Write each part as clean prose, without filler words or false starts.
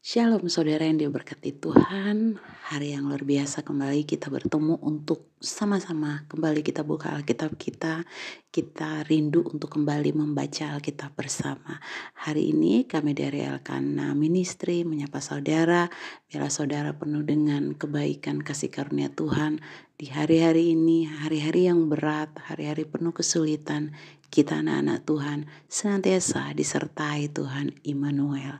Shalom saudara yang diberkati Tuhan. Hari yang luar biasa kembali kita bertemu untuk sama-sama kembali kita buka Alkitab kita. Kita rindu untuk kembali membaca Alkitab bersama. Hari ini kami dari Elkana Ministry menyapa saudara. Biarlah saudara penuh dengan kebaikan kasih karunia Tuhan. Di hari-hari ini, hari-hari yang berat, hari-hari penuh kesulitan, kita anak-anak Tuhan senantiasa disertai Tuhan Immanuel.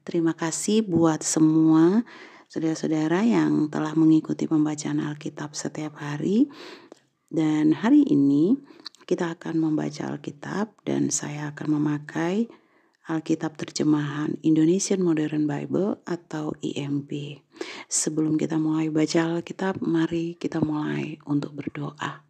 Terima kasih buat semua saudara-saudara yang telah mengikuti pembacaan Alkitab setiap hari. Dan hari ini kita akan membaca Alkitab dan saya akan memakai Alkitab terjemahan Indonesian Modern Bible atau IMB. Sebelum kita mulai baca Alkitab, mari kita mulai untuk berdoa.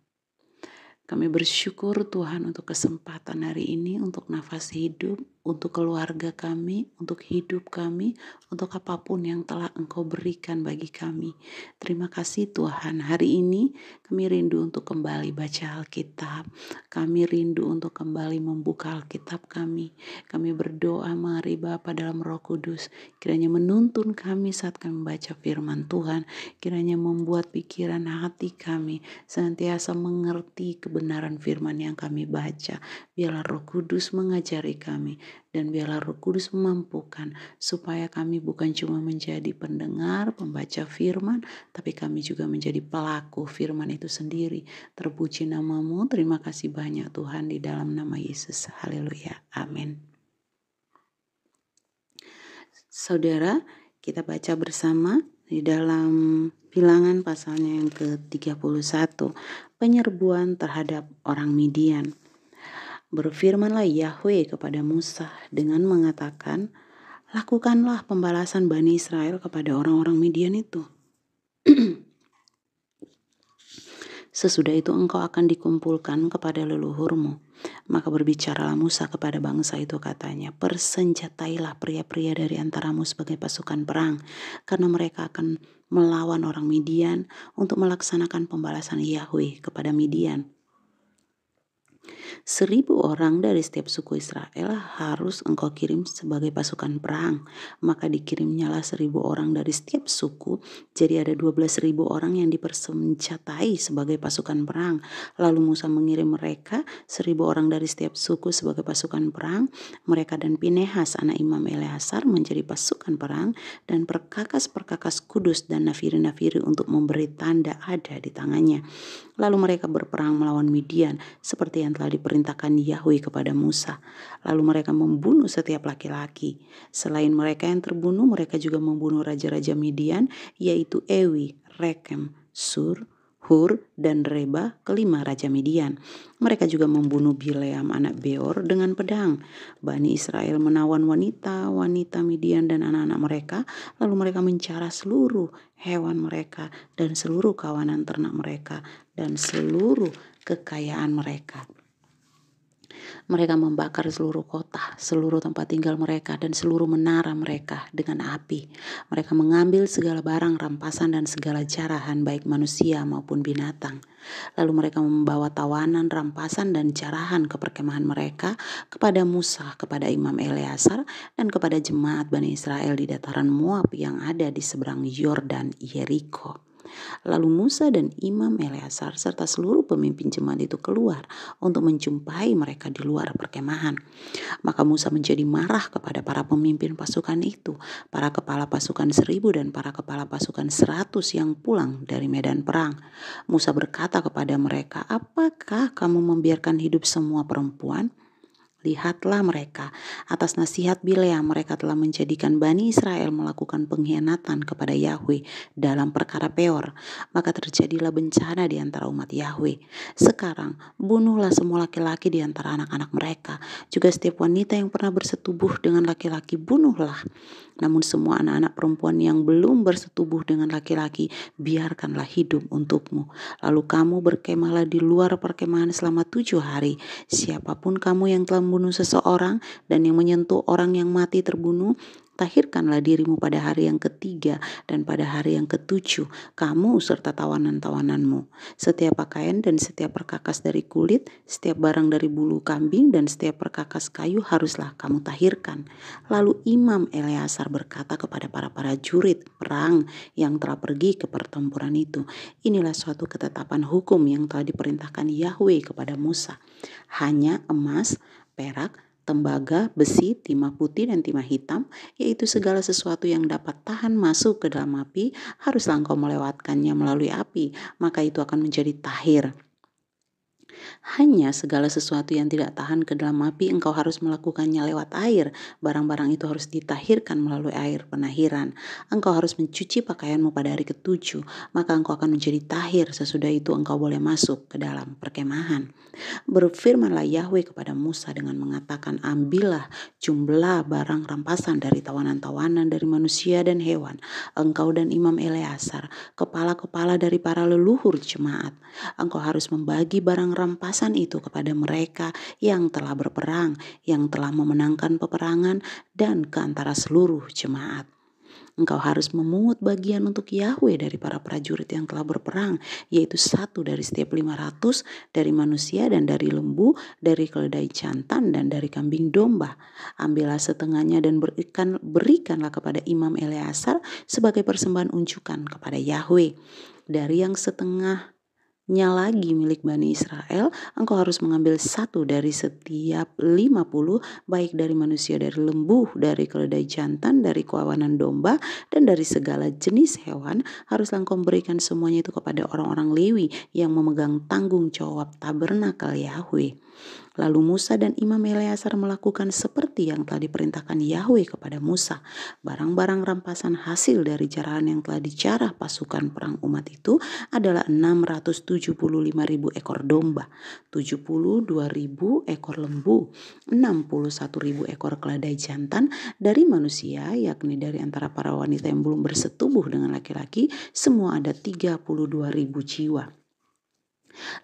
Kami bersyukur Tuhan untuk kesempatan hari ini, untuk nafas hidup, untuk keluarga kami, untuk hidup kami, untuk apapun yang telah Engkau berikan bagi kami. Terima kasih Tuhan, hari ini kami rindu untuk kembali baca Alkitab. Kami rindu untuk kembali membuka Alkitab kami. Kami berdoa, mari Bapa dalam Roh Kudus, kiranya menuntun kami saat kami membaca firman Tuhan, kiranya membuat pikiran hati kami senantiasa mengerti kebenaran firman yang kami baca. Biarlah Roh Kudus mengajari kami dan biarlah Roh Kudus memampukan supaya kami bukan cuma menjadi pendengar, pembaca firman, tapi kami juga menjadi pelaku firman itu sendiri. Terpuji namamu, terima kasih banyak Tuhan di dalam nama Yesus. Haleluya. Amin. Saudara, kita baca bersama di dalam Bilangan pasalnya yang ke-31, penyerbuan terhadap orang Midian. Berfirmanlah Yahweh kepada Musa dengan mengatakan, lakukanlah pembalasan Bani Israel kepada orang-orang Midian itu. Sesudah itu engkau akan dikumpulkan kepada leluhurmu. Maka berbicaralah Musa kepada bangsa itu, katanya, persenjatailah pria-pria dari antaramu sebagai pasukan perang, karena mereka akan melawan orang Midian untuk melaksanakan pembalasan Yahweh kepada Midian. 1,000 orang dari setiap suku Israel harus engkau kirim sebagai pasukan perang. Maka dikirimnyalah 1,000 orang dari setiap suku. Jadi ada 12.000 orang yang dipersenjatai sebagai pasukan perang. Lalu Musa mengirim mereka 1,000 orang dari setiap suku sebagai pasukan perang. Mereka dan Pinehas anak Imam Eleazar menjadi pasukan perang, dan perkakas-perkakas kudus dan nafiri-nafiri untuk memberi tanda ada di tangannya. Lalu mereka berperang melawan Midian seperti yang telah diperintahkan Yahweh kepada Musa. Lalu mereka membunuh setiap laki-laki. Selain mereka yang terbunuh, mereka juga membunuh raja-raja Midian, yaitu Ewi, Rekem, Sur, Hur, dan Reba, kelima raja Midian. Mereka juga membunuh Bileam anak Beor dengan pedang. Bani Israel menawan wanita-wanita Midian dan anak-anak mereka, lalu mereka mencara seluruh hewan mereka dan seluruh kawanan ternak mereka dan seluruh kekayaan mereka. Mereka membakar seluruh kota, seluruh tempat tinggal mereka, dan seluruh menara mereka dengan api. Mereka mengambil segala barang rampasan dan segala jarahan baik manusia maupun binatang. Lalu mereka membawa tawanan, rampasan, dan jarahan ke perkemahan mereka kepada Musa, kepada Imam Eleazar, dan kepada jemaat Bani Israel di dataran Moab yang ada di seberang Yordan Yeriko. Lalu Musa dan Imam Eleazar serta seluruh pemimpin jemaat itu keluar untuk menjumpai mereka di luar perkemahan. Maka Musa menjadi marah kepada para pemimpin pasukan itu, para kepala pasukan 1,000 dan para kepala pasukan 100 yang pulang dari medan perang. Musa berkata kepada mereka, apakah kamu membiarkan hidup semua perempuan? Lihatlah mereka, atas nasihat Bileam mereka telah menjadikan Bani Israel melakukan pengkhianatan kepada Yahweh dalam perkara Peor. Maka terjadilah bencana di antara umat Yahweh. Sekarang bunuhlah semua laki-laki di antara anak-anak mereka. Juga setiap wanita yang pernah bersetubuh dengan laki-laki bunuhlah. Namun semua anak-anak perempuan yang belum bersetubuh dengan laki-laki biarkanlah hidup untukmu. Lalu kamu berkemahlah di luar perkemahan selama 7 hari. Siapapun kamu yang telah membunuh seseorang dan yang menyentuh orang yang mati terbunuh, tahirkanlah dirimu pada hari yang ketiga dan pada hari yang ketujuh, kamu serta tawanan-tawananmu. Setiap pakaian dan setiap perkakas dari kulit, setiap barang dari bulu kambing dan setiap perkakas kayu haruslah kamu tahirkan. Lalu Imam Eleazar berkata kepada para prajurit perang yang telah pergi ke pertempuran itu, inilah suatu ketetapan hukum yang telah diperintahkan Yahweh kepada Musa. Hanya emas, perak, tembaga, besi, timah putih dan timah hitam, yaitu segala sesuatu yang dapat tahan masuk ke dalam api, haruslah engkau melewatkannya melalui api, maka itu akan menjadi tahir. Hanya segala sesuatu yang tidak tahan ke dalam api engkau harus melakukannya lewat air. Barang-barang itu harus ditahirkan melalui air penahiran. Engkau harus mencuci pakaianmu pada hari ketujuh, maka engkau akan menjadi tahir. Sesudah itu engkau boleh masuk ke dalam perkemahan. Berfirmanlah Yahweh kepada Musa dengan mengatakan, ambillah jumlah barang rampasan dari tawanan-tawanan dari manusia dan hewan, engkau dan Imam Eleazar, kepala-kepala dari para leluhur jemaat. Engkau harus membagi barang rampasan itu kepada mereka yang telah berperang, yang telah memenangkan peperangan, dan ke antara seluruh jemaat. Engkau harus memungut bagian untuk Yahweh dari para prajurit yang telah berperang, yaitu 1 dari setiap 500 dari manusia dan dari lembu, dari keledai jantan dan dari kambing domba. Ambillah setengahnya dan berikanlah kepada Imam Eleazar sebagai persembahan unjukan kepada Yahweh. Dari yang setengahnya lagi milik Bani Israel, engkau harus mengambil 1 dari setiap 50, baik dari manusia, dari lembu, dari keledai jantan, dari kawanan domba, dan dari segala jenis hewan. Haruslah engkau memberikan semuanya itu kepada orang-orang Lewi yang memegang tanggung jawab tabernakel Yahweh. Lalu Musa dan Imam Eleazar melakukan seperti yang telah diperintahkan Yahweh kepada Musa. Barang-barang rampasan hasil dari jarahan yang telah dijarah pasukan perang umat itu adalah 675.000 ekor domba, 72.000 ekor lembu, 61.000 ekor keledai jantan dari manusia, yakni dari antara para wanita yang belum bersetubuh dengan laki-laki, semua ada 32.000 jiwa.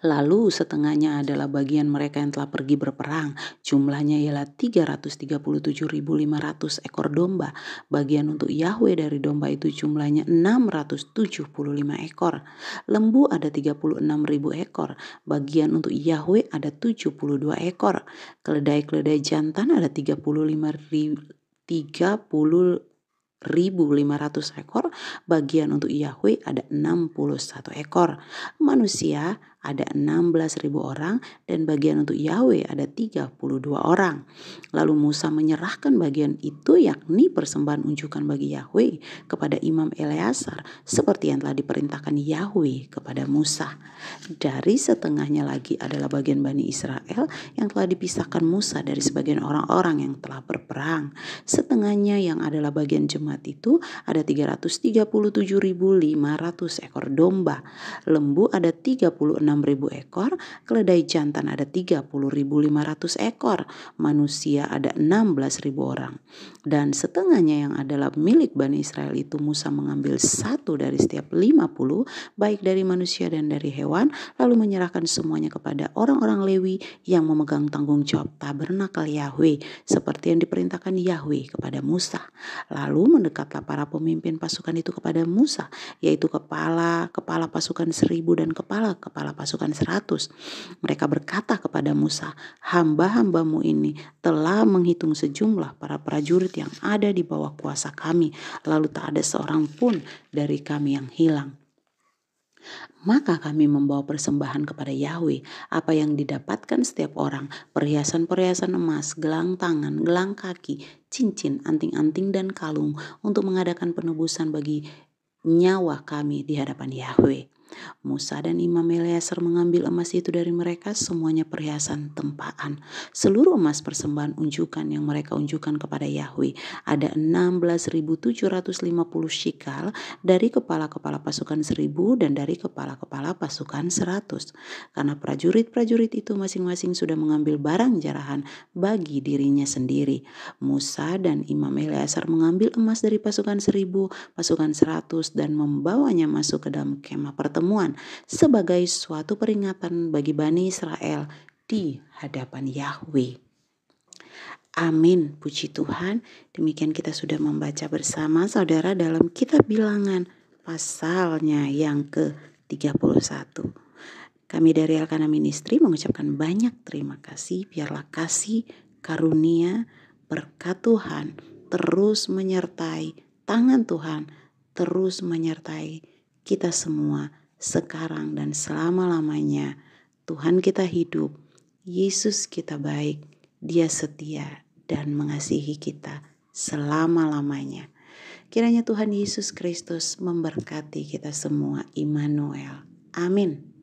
Lalu setengahnya adalah bagian mereka yang telah pergi berperang. Jumlahnya ialah 337.500 ekor domba. Bagian untuk Yahweh dari domba itu jumlahnya 675 ekor. Lembu ada 36.000 ekor. Bagian untuk Yahweh ada 72 ekor. Keledai-keledai jantan ada 30.500 ekor, bagian untuk Yahweh ada 61 ekor. Manusia ada 16.000 orang dan bagian untuk Yahweh ada 32 orang. Lalu Musa menyerahkan bagian itu, yakni persembahan unjukan bagi Yahweh, kepada Imam Eleazar seperti yang telah diperintahkan Yahweh kepada Musa. Dari setengahnya lagi adalah bagian Bani Israel yang telah dipisahkan Musa dari sebagian orang-orang yang telah berperang. Setengahnya yang adalah bagian jemaat itu ada 337.500 ekor domba. Lembu ada 36.000 ekor, keledai jantan ada 30.500 ekor, manusia ada 16.000 orang. Dan setengahnya yang adalah milik Bani Israel itu Musa mengambil 1 dari setiap 50, baik dari manusia dan dari hewan, lalu menyerahkan semuanya kepada orang-orang Lewi yang memegang tanggung jawab tabernakel Yahweh, seperti yang diperintahkan Yahweh kepada Musa. Lalu mendekatlah para pemimpin pasukan itu kepada Musa, yaitu kepala pasukan 1.000 dan kepala pasukan 100. Mereka berkata kepada Musa, hamba-hambamu ini telah menghitung sejumlah para prajurit yang ada di bawah kuasa kami, lalu tak ada seorang pun dari kami yang hilang. Maka kami membawa persembahan kepada Yahweh, apa yang didapatkan setiap orang, perhiasan-perhiasan emas, gelang tangan, gelang kaki, cincin, anting-anting dan kalung, untuk mengadakan penebusan bagi nyawa kami di hadapan Yahweh. Musa dan Imam Eleazar mengambil emas itu dari mereka, semuanya perhiasan tempaan. Seluruh emas persembahan unjukan yang mereka unjukkan kepada Yahweh ada 16.750 shikal dari kepala-kepala pasukan 1.000 dan dari kepala-kepala pasukan 100. Karena prajurit-prajurit itu masing-masing sudah mengambil barang jarahan bagi dirinya sendiri. Musa dan Imam Eleazar mengambil emas dari pasukan 1.000, pasukan 100 dan membawanya masuk ke dalam kemah pertemuan sebagai suatu peringatan bagi Bani Israel di hadapan Yahweh. Amin, puji Tuhan. Demikian kita sudah membaca bersama saudara dalam kitab Bilangan pasalnya yang ke-31. Kami dari Elkana Ministry mengucapkan banyak terima kasih. Biarlah kasih, karunia, berkat Tuhan terus menyertai, tangan Tuhan terus menyertai kita semua sekarang dan selama-lamanya. Tuhan kita hidup, Yesus kita baik, Dia setia dan mengasihi kita selama-lamanya. Kiranya Tuhan Yesus Kristus memberkati kita semua. Immanuel. Amin.